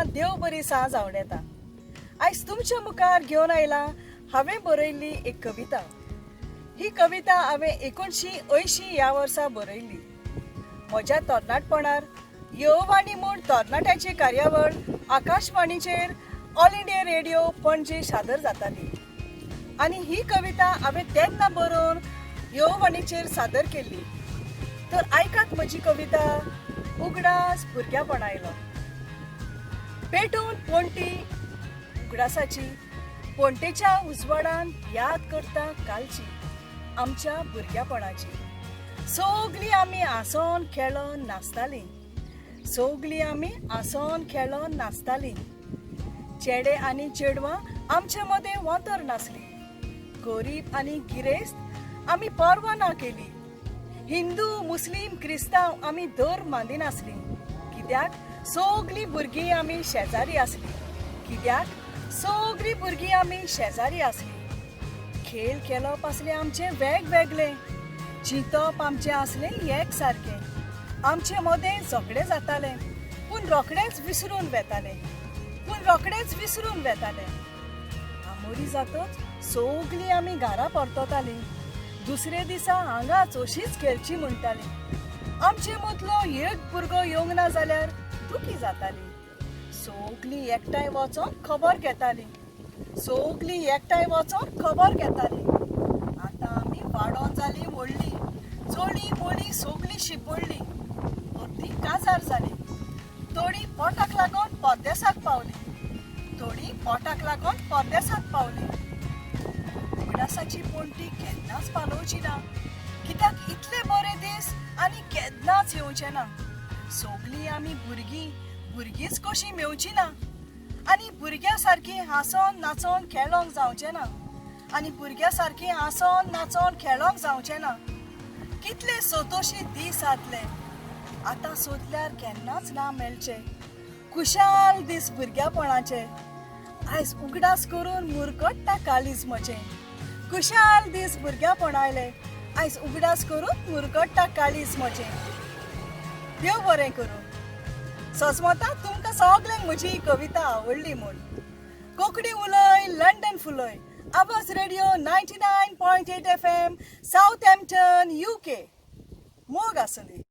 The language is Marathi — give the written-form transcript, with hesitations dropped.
देव बरी सांज आवडेता. आयज तुमच्या मुखार घेवन आयला हांवें बरयल्ली एक कविता. ही कविता हांवें 1980 ह्या वर्सा बरयल्ली. म्हज्या तरणाटपणार यहोवाणी म्हूण तरणाट्याची कार्यावळ आकाशवाणीचेर ऑल इंडिया रेडिओ पणजे सादर जाताली. आनी ही कविता हांवें तेन्ना बरोवन यहोवाणीचेर सादर केल्ली. तर आयकात म्हजी कविता उगडास भुरग्यापणायलो. पेटून पोंटी उगडासाची, पोंटेच्या उजवाडान याद करता कालची आमच्या भुरग्यापणाची. सोगली आमी आसोन खेळोन नाचतालीं, सोगली आमी आसोन खेळोन नाचतालीं. चेडे आनी चेडवां आमचे मदें वोंतर नासलीं. गरीब आनी गिरेस्त आमी पर्वां ना केली. हिंदू मुस्लीम क्रिस्तांव आमी धर मांदी नासलीं. कित्याक सोगलीं भुरगीं आमी शेजारी आसलीं. कित्याक सोगलीं भुरगीं आमी शेजारी आसलीं. खेळ खेळप आसलें आमचें वेगवेगळें, चिंतप आमचें आसलें एक सारकें. आमचे मदें झगडें जातालें पूण रोखडेंच विसरून वेतालें. आमोरी जातच सोगलीं आमी घरा परततालीं. दुसरे दिसा हांगाच अशीच खेळची म्हणटालीं. आमचे मदलो एक भुरगो येवंक ना जाल्यार दुखी जातालीं. सोगलीं एकठांय वचोन खबर घेतालीं. आतां आमी वाडोन जालीं व्हडलीं. चोळी मोळी सोगलीं शिपडलीं. अर्दीं काजार जालीं. थोडीं पोटाक लागोन परदेसाक पावलीं. उगडासाची पोंटी केन्नाच पालोवची ना. कित्याक इतले बरे दीस आनी केन्नाच येवचे ना. सोगलीं आमी भुरगींच कशीं मेवची ना. आनी भुरग्या सारकीं हांसोन नाचोन खेळोंक जावचें ना. कितले सोतोशी दीस आतले, आतां सोदल्यार केन्नाच ना मेळचे. खुशाल दीस भुरग्यापणाचे, आयज उगडास करून मुरगट्टा काळीज म्हजें. खुशाल दीस भुरग्यापणायले, आयज उगडास करून मुरगट्टा काळीज म्हजें. देव बरें करूं. सजमता तुमकां सगल्यांक म्हजी ही कविता आवडली म्हूण. कोंकणी उलय, लंडन फुलय. आवाज रेडिओ 99.8 FM, साऊथहॅम्प्टन, UK. मोग आसूं दी.